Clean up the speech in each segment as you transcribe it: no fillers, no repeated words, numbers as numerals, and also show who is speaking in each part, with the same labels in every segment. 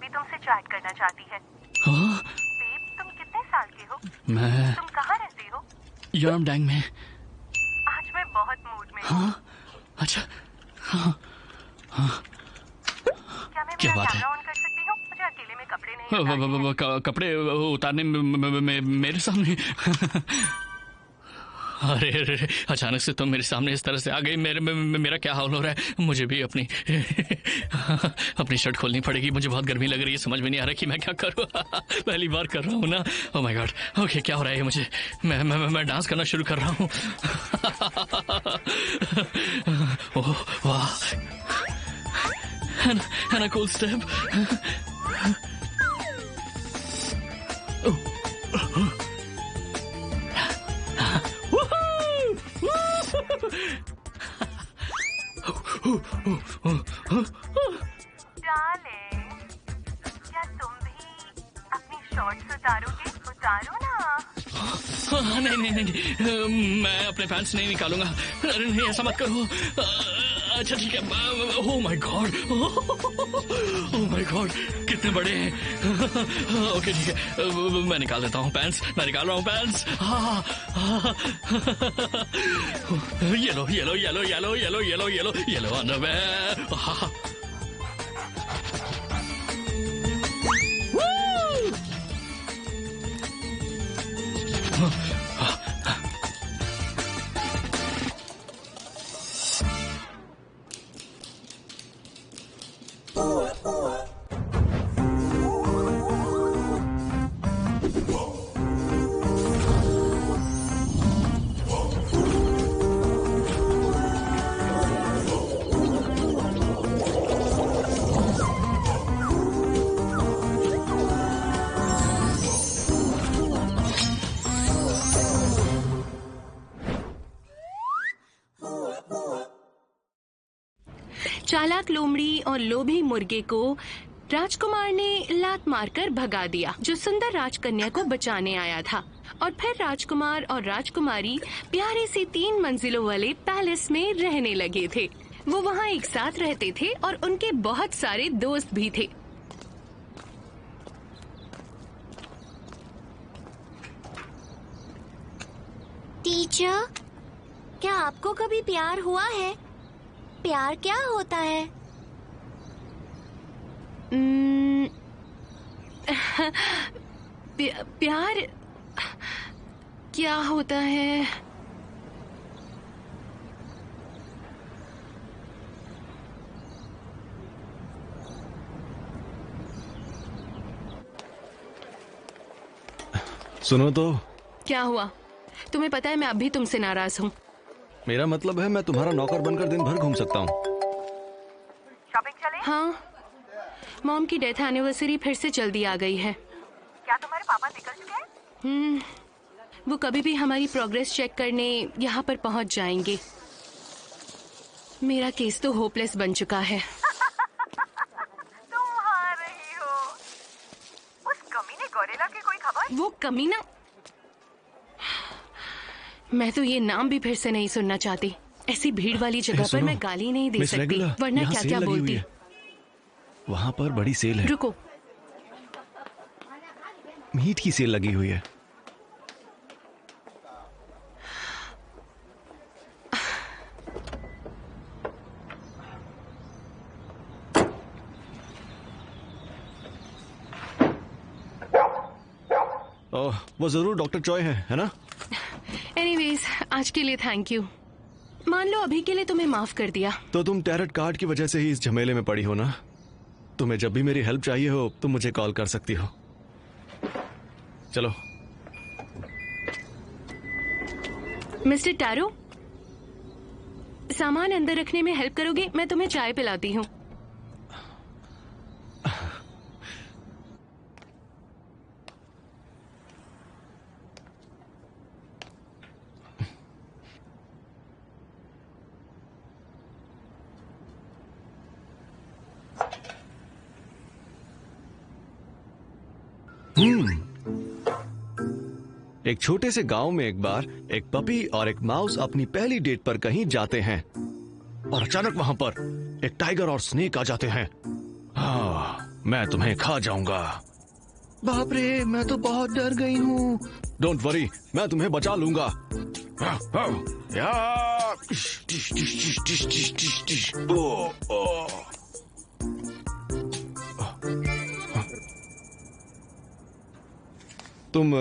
Speaker 1: तुमसे चैट करना चाहती है।
Speaker 2: हाँ?
Speaker 1: बेब, तुम कितने साल के हो?
Speaker 2: मैं
Speaker 1: तुम कहाँ रहती हो?
Speaker 2: यर्मडैंग में।
Speaker 1: आज मैं बहुत मूड में हूँ।
Speaker 2: हाँ? अच्छा। हाँ हाँ।
Speaker 1: क्या मैं
Speaker 2: क्या
Speaker 1: मेरा
Speaker 2: बात है?
Speaker 1: कैमरा ऑन कर सकती हूँ? मुझे अकेले में कपड़े नहीं उतारने हैं।
Speaker 2: कपड़े उतारने में मेरे सामने? अरे अरे अरे, अचानक से तुम मेरे सामने इस तरह से आ गई। मेरा क्या हाल हो रहा है? मुझे भी अपनी अपनी शर्ट खोलनी पड़ेगी। मुझे बहुत गर्मी लग रही है। समझ में नहीं आ रहा कि मैं क्या करूँ। पहली बार कर रहा हूँ ना। Oh my God. ओके, क्या हो रहा है मुझे? मैं डांस करना शुरू कर रहा हूँ। ओह वाह, and a cool step.
Speaker 1: Darling, क्या तुम भी अपनी शॉर्ट्स उतारोगे? उतारो ना।
Speaker 2: नहीं, मैं अपने पैंट्स नहीं निकालूंगा। अरे नहीं, ऐसा मत करो। अच्छा ठीक है। Oh my God, oh my God, कितने बड़े हैं। ओके ठीक है, मैं निकाल देता हूँ पैंट्स। मैं निकाल रहा हूँ पैंट्स। Yellow underwear.
Speaker 3: चालाक लोमड़ी और लोभी मुर्गे को राजकुमार ने लात मारकर भगा दिया, जो सुंदर राजकन्या को बचाने आया था। और फिर राजकुमार और राजकुमारी प्यारे से 3 मंजिलों वाले पैलेस में रहने लगे थे। वो वहाँ एक साथ रहते थे और उनके बहुत सारे दोस्त भी थे।
Speaker 4: टीचर, क्या आपको कभी प्यार हुआ है? प्यार क्या होता है?
Speaker 3: प्यार क्या होता है?
Speaker 5: सुनो तो।
Speaker 3: क्या हुआ? तुम्हें पता है मैं अभी तुमसे नाराज हूँ।
Speaker 5: मेरा मतलब है मैं तुम्हारा नौकर बनकर दिन भर घूम सकता हूँ।
Speaker 1: शॉपिंग चले?
Speaker 3: हाँ, मॉम की डेथ एनिवर्सरी फिर से जल्दी आ गई है।
Speaker 1: क्या तुम्हारे पापा निकल चुके हैं?
Speaker 3: वो कभी भी हमारी प्रोग्रेस चेक करने यहाँ पर पहुँच जाएंगे। मेरा केस तो होपलेस बन चुका है।
Speaker 1: तुम हार रही हो। उस कमीने गोरिल्ला की कोई खबर?
Speaker 3: वो कमीना? मैं तो ये नाम भी फिर से नहीं सुनना चाहती। ऐसी भीड़ वाली जगह पर मैं गाली नहीं दे सकती, वरना क्या क्या बोलती।
Speaker 5: वहाँ पर बड़ी सेल है।
Speaker 3: रुको,
Speaker 5: मीट की सेल लगी हुई है। ओह, वो जरूर डॉक्टर चॉय है ना?
Speaker 3: एनीवेज, आज के लिए थैंक यू। मान लो अभी के लिए तुम्हें माफ कर दिया।
Speaker 5: तो तुम टैरट कार्ड की वजह से ही इस झमेले में पड़ी हो ना? तुम्हें जब भी मेरी हेल्प चाहिए हो तुम मुझे कॉल कर सकती हो। चलो।
Speaker 3: मिस्टर टैरो, सामान अंदर रखने में हेल्प करोगे? मैं तुम्हें चाय पिलाती हूँ।
Speaker 5: एक छोटे से गांव में एक बार एक पपी और एक माउस अपनी पहली डेट पर कहीं जाते हैं और अचानक वहां पर एक टाइगर और स्नेक आ जाते हैं। मैं तुम्हें खा जाऊंगा।
Speaker 6: बाप रे, मैं तो बहुत डर गई हूँ।
Speaker 5: डोंट वरी, मैं तुम्हें बचा लूंगा। या! तुम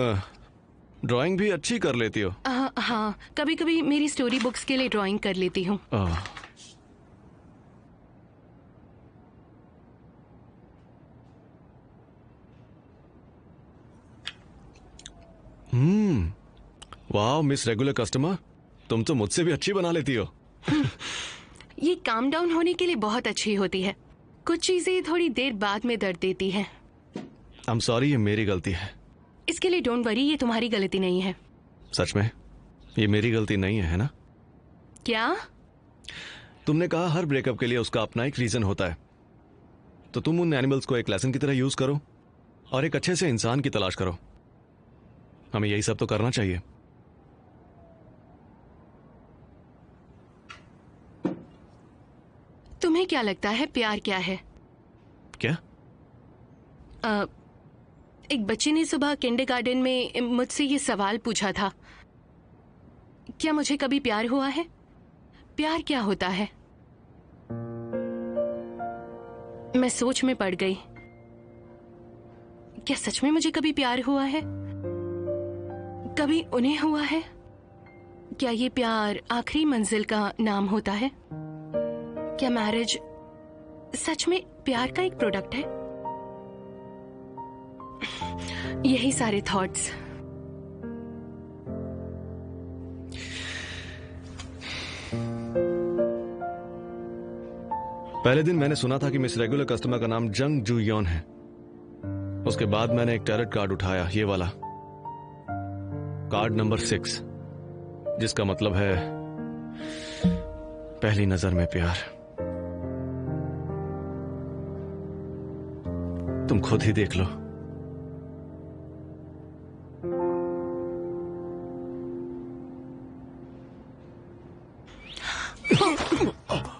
Speaker 5: ड्राइंग भी अच्छी कर लेती हो।
Speaker 3: हाँ, कभी कभी मेरी स्टोरी बुक्स के लिए ड्राइंग कर लेती हूँ।
Speaker 5: वाह मिस रेगुलर कस्टमर, तुम तो मुझसे भी अच्छी बना लेती हो।
Speaker 3: ये काम डाउन होने के लिए बहुत अच्छी होती है। कुछ चीजें थोड़ी देर बाद में दर्द देती हैं।
Speaker 5: आई एम सॉरी, ये मेरी गलती है।
Speaker 3: इसके लिए डोंट वरी, ये तुम्हारी गलती नहीं है।
Speaker 5: सच में ये मेरी गलती नहीं है ना?
Speaker 3: क्या?
Speaker 5: तुमने कहा हर ब्रेकअप के लिए उसका अपना एक रीजन होता है, तो तुम उन एनिमल्स को एक लेसन की तरह यूज करो और एक अच्छे से इंसान की तलाश करो। हमें यही सब तो करना चाहिए।
Speaker 3: तुम्हें क्या लगता है प्यार क्या है?
Speaker 5: क्या?
Speaker 3: एक बच्चे ने सुबह किंडरगार्टन में मुझसे ये सवाल पूछा था, क्या मुझे कभी प्यार हुआ है? प्यार क्या होता है? मैं सोच में पड़ गई। क्या सच में मुझे कभी प्यार हुआ है? कभी उन्हें हुआ है? क्या ये प्यार आखिरी मंजिल का नाम होता है? क्या मैरिज सच में प्यार का एक प्रोडक्ट है? यही सारे थॉट्स।
Speaker 5: पहले दिन मैंने सुना था कि मिस रेगुलर कस्टमर का नाम जंग जू योन है। उसके बाद मैंने एक टैरोट कार्ड उठाया, ये वाला कार्ड नंबर 6, जिसका मतलब है पहली नजर में प्यार। तुम खुद ही देख लो।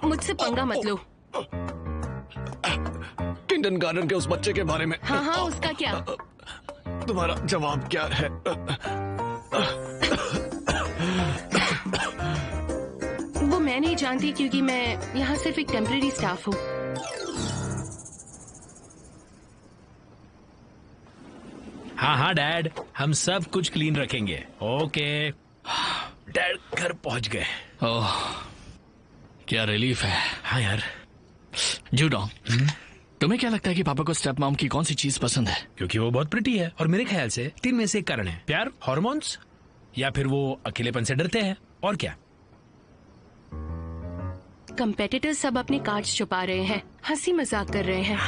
Speaker 3: मुझसे पंगा मत लो।
Speaker 5: किंडरगार्टन के उस बच्चे के बारे में।
Speaker 3: हाँ हाँ, उसका क्या?
Speaker 5: तुम्हारा जवाब क्या है?
Speaker 3: वो मैं नहीं जानती, क्योंकि मैं यहाँ सिर्फ एक टेम्परेरी स्टाफ हूँ।
Speaker 6: हाँ हाँ डैड, हम सब कुछ क्लीन रखेंगे। ओके। डैड घर पहुंच गए।
Speaker 2: ओह, क्या रिलीफ है।
Speaker 6: हाँ यार।
Speaker 2: जूडोंग, तुम्हें क्या लगता है कि पापा को स्टेप मॉम की कौन सी चीज पसंद है?
Speaker 6: क्योंकि वो बहुत प्रिटी है, और मेरे ख्याल से 3 में से एक कारण है, प्यार, हार्मोन्स, या फिर वो अकेलेपन से डरते हैं। और क्या?
Speaker 3: कंपेटिटर्स सब अपने कार्ड्स छुपा रहे हैं, हंसी मजाक कर रहे हैं,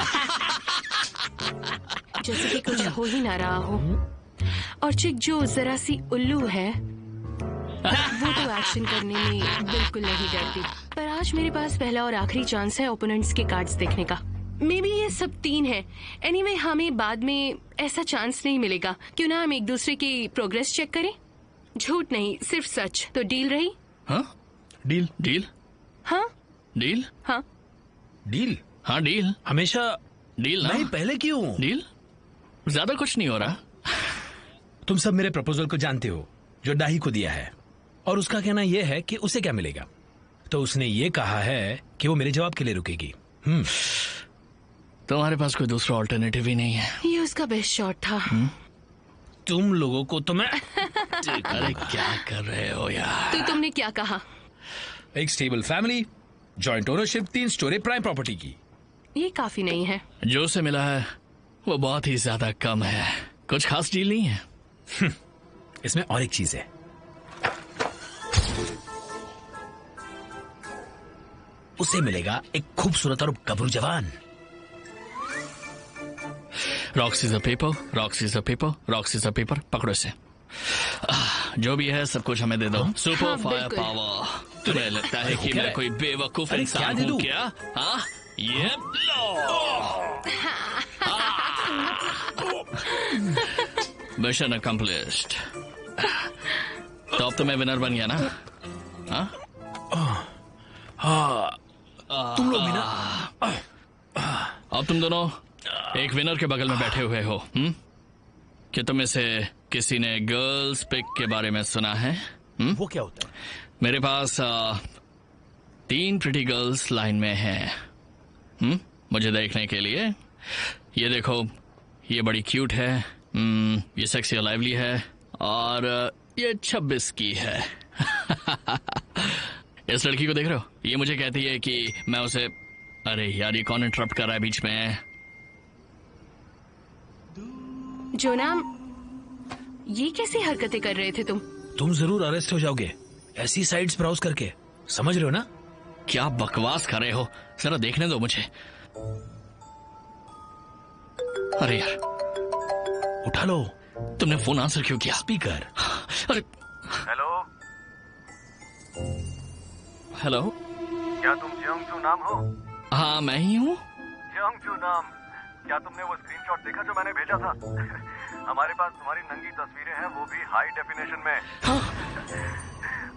Speaker 3: जैसे कि कुछ हो ही ना रहा हो। और चिक जो जरा सी उल्लू है, वो तो एक्शन करने में बिल्कुल नहीं डरती। पर आज मेरे पास पहला और आखिरी चांस है ओपोनेंट्स के कार्ड्स देखने का। मे बी ये सब 3 है। एनीवे, हमें बाद में ऐसा चांस नहीं मिलेगा। क्यों ना हम एक दूसरे की प्रोग्रेस चेक करें? झूठ नहीं, सिर्फ सच। तो डील रही?
Speaker 2: हाँ,
Speaker 6: डील।
Speaker 2: डील?
Speaker 3: हाँ
Speaker 2: डील?
Speaker 3: हाँ
Speaker 6: डील?
Speaker 2: हाँ डील।
Speaker 6: हमेशा
Speaker 2: डील ना?
Speaker 6: नहीं, पहले क्यों?
Speaker 2: डील? ज्यादा कुछ नहीं हो रहा।
Speaker 6: तुम सब मेरे प्रपोजल को जानते हो, जो डाही को दिया है, और उसका कहना यह है कि उसे क्या मिलेगा। तो उसने ये कहा है कि वो मेरे जवाब के लिए रुकेगी।
Speaker 2: तुम्हारे पास कोई दूसरा ऑल्टरनेटिव ही नहीं है।
Speaker 3: ये उसका बेस्ट शॉट था।
Speaker 6: तुम लोगों को तो मैं
Speaker 2: अरे क्या कर रहे हो यार?
Speaker 3: तो तुमने क्या कहा?
Speaker 6: एक stable family, joint ownership, 3 story prime property की।
Speaker 3: ये काफी नहीं है।
Speaker 2: जो से मिला है वो बहुत ही ज्यादा कम है। कुछ खास डील नहीं है।
Speaker 6: इसमें और एक चीज है। उसे मिलेगा एक खूबसूरत और गबरू जवान।
Speaker 2: Rocks is a paper, rocks is a paper, rocks is a paper. पकड़ो इसे। जो भी है सब कुछ हमें दे दो। सुपर
Speaker 3: हाँ,
Speaker 2: फायर
Speaker 3: बिल्कुल।
Speaker 2: पावर। तुम्हें लगता है कि
Speaker 6: क्या
Speaker 2: मैं
Speaker 6: है?
Speaker 2: कोई बेवकूफ
Speaker 6: अरे
Speaker 2: इंसान
Speaker 6: क्या दे
Speaker 2: हूँ
Speaker 6: दूं?
Speaker 2: क्या? हाँ, ये लो। Mission accomplished. तो अब तो मैं विनर बन गया ना?
Speaker 6: हाँ, तुम लोग भी ना।
Speaker 2: अब तुम दोनों एक विनर के बगल में बैठे हुए हो। कि तुम इसे किसी ने गर्ल्स पिक के बारे में सुना है?
Speaker 6: वो क्या होता है?
Speaker 2: मेरे पास 3 प्रिटी गर्ल्स लाइन में हैं मुझे देखने के लिए। ये देखो, ये बड़ी क्यूट है, ये सेक्सी और लाइवली है, और ये 26 की है। इस लड़की को देख रहे हो? ये मुझे कहती है कि मैं उसे... अरे यार, ये कौन इंटरप्ट कर रहा है बीच में?
Speaker 3: जोनाम, ये कैसी हरकतें कर रहे थे तुम?
Speaker 6: तुम जरूर अरेस्ट हो जाओगे ऐसी साइट्स ब्राउज करके, समझ रहे हो ना?
Speaker 2: क्या बकवास कर रहे हो? जरा देखने दो मुझे। अरे यार,
Speaker 6: उठा लो।
Speaker 2: तुमने फोन आंसर क्यों किया?
Speaker 6: स्पीकर।
Speaker 2: अरे
Speaker 7: हेलो,
Speaker 2: हेलो,
Speaker 7: क्या तुम जियोंगजू नाम हो?
Speaker 2: हाँ मैं ही हूँ।
Speaker 7: जियोंगजू नाम, क्या तुमने वो स्क्रीनशॉट देखा जो मैंने भेजा था? हमारे पास तुम्हारी नंगी तस्वीरें हैं, वो भी हाई डेफिनेशन में।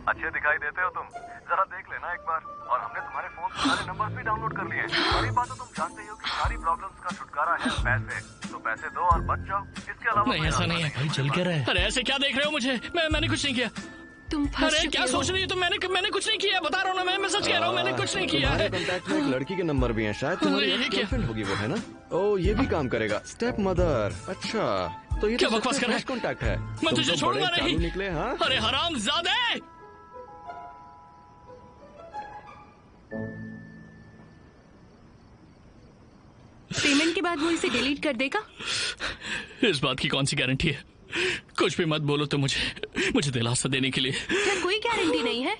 Speaker 7: अच्छे दिखाई देते हो तुम, जरा देख लेना एक बार। और हमने तुम्हारे फोन से सारे नंबर्स भी डाउनलोड कर लिए हैं। सारी बात तो तुम जानते ही हो कि सारी प्रॉब्लम्स का छुटकारा है पैसे। तो पैसे दो और बच जाओ, इसके अलावा
Speaker 2: नहीं, ऐसा नहीं है
Speaker 6: भाई, चल क्या रहा है?
Speaker 2: अरे ऐसे क्या देख रहे हो मुझे? मैंने कुछ नहीं किया।
Speaker 3: तुम फंस
Speaker 2: अरे
Speaker 3: चुके
Speaker 2: क्या
Speaker 3: हो।
Speaker 2: सोच रही हो तुम? मैंने कुछ नहीं किया, बता रहा हूँ ना, मैं सच कह रहा हूँ, मैंने कुछ नहीं किया है।
Speaker 5: कांटेक्ट में एक लड़की के नंबर भी हैं, शायद तुम्हारी
Speaker 2: ये क्या?
Speaker 5: गर्लफ्रेंड होगी वो, है ना? ओ, ये भी काम करेगा। स्टेप मदर, अच्छा, तो ये
Speaker 2: क्या बकवास कर रहा है?
Speaker 5: कांटेक्ट है।
Speaker 2: मैं
Speaker 5: तुम
Speaker 2: तुझे
Speaker 5: तो
Speaker 2: छोड़ूंगा
Speaker 5: बड़े
Speaker 2: नहीं।
Speaker 5: चालू निकले, हाँ?
Speaker 2: अरे हरामजादे!
Speaker 3: पेमेंट के बाद वो इसे डिलीट कर देगा?
Speaker 2: इस बात की कौन सी गारंटी है? कुछ भी मत बोलो तो मुझे दिलासा देने के लिए।
Speaker 3: क्या कोई गारंटी नहीं है?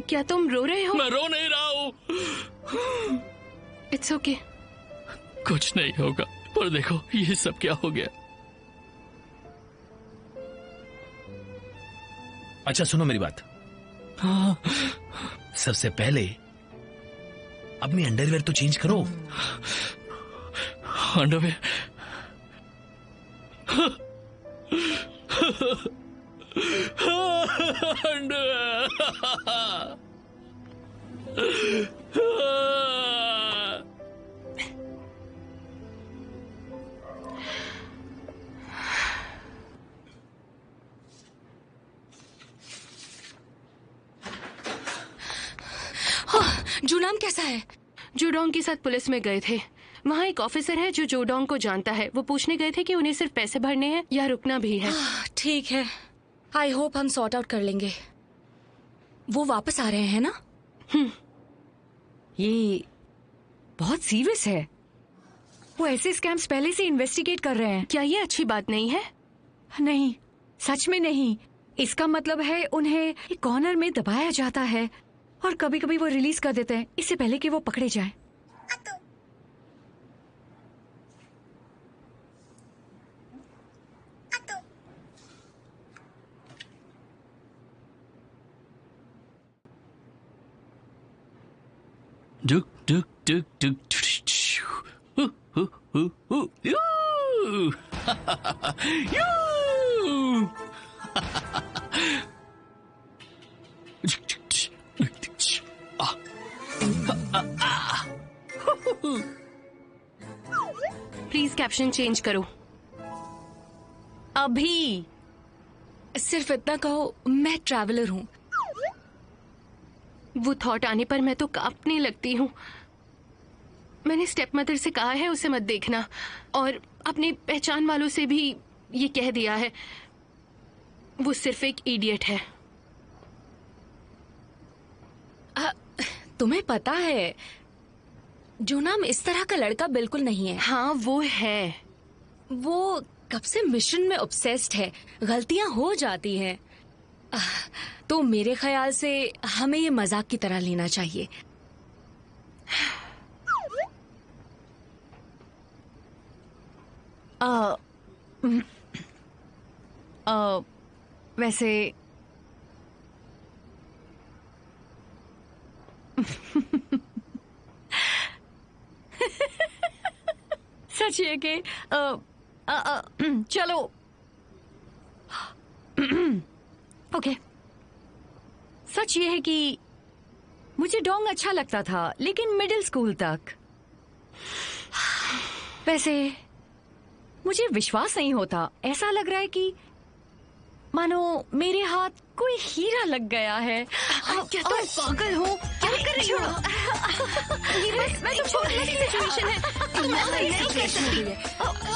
Speaker 3: क्या तुम रो रहे हो?
Speaker 2: मैं रो नहीं रहा हूँ।
Speaker 3: It's okay.
Speaker 2: कुछ नहीं होगा, पर देखो ये सब क्या हो गया।
Speaker 6: अच्छा सुनो मेरी बात।
Speaker 2: हाँ,
Speaker 6: सबसे पहले अपनी अंडरवेयर तो चेंज करो।
Speaker 2: अंडरवेयर?
Speaker 8: जूनाम कैसा है?
Speaker 3: जोडोंग के साथ पुलिस में गए थे। वहाँ एक ऑफिसर है जो जोडोंग को जानता है। वो पूछने गए थे कि उन्हें सिर्फ पैसे भरने हैं या रुकना भी है।
Speaker 8: ठीक है, आई होप हम सॉर्ट आउट कर लेंगे। वो वापस आ रहे हैं ना?
Speaker 9: ये बहुत सीरियस है। वो ऐसे स्कैम्स पहले से इन्वेस्टिगेट कर रहे हैं।
Speaker 3: क्या ये अच्छी बात नहीं है?
Speaker 9: नहीं, सच में नहीं। इसका मतलब है उन्हें एक कॉर्नर में दबाया जाता है और कभी कभी वो रिलीज कर देते हैं इससे पहले कि वो पकड़े जाएं।
Speaker 2: Duk duk duk duk. Yoo! Yoo!
Speaker 3: Please caption change करो।
Speaker 9: अभी
Speaker 8: सिर्फ इतना कहो, मैं ट्रैवलर हूँ।
Speaker 3: वो थॉट आने पर मैं तो कांपने लगती हूँ। मैंने स्टेप मदर से कहा है उसे मत देखना, और अपने पहचान वालों से भी ये कह दिया है। वो सिर्फ एक इडियट है।
Speaker 8: तुम्हें पता है जूनाम इस तरह का लड़का बिल्कुल नहीं है।
Speaker 3: हाँ वो है।
Speaker 8: वो कब से मिशन में ऑब्सेस्ड है। गलतियां हो जाती हैं, तो मेरे ख्याल से हमें ये मजाक की तरह लेना चाहिए।
Speaker 9: वैसे सच है कि चलो ओके सच ये है कि मुझे डोंग अच्छा लगता था, लेकिन मिडिल स्कूल तक। वैसे मुझे विश्वास नहीं होता, ऐसा लग रहा है कि मानो मेरे हाथ कोई हीरा लग गया है।
Speaker 3: क्या तुम पागल हो? क्या कर रही हो?
Speaker 9: मैं तो छोड़ने की सिचुएशन है।
Speaker 3: नहीं कर सकती।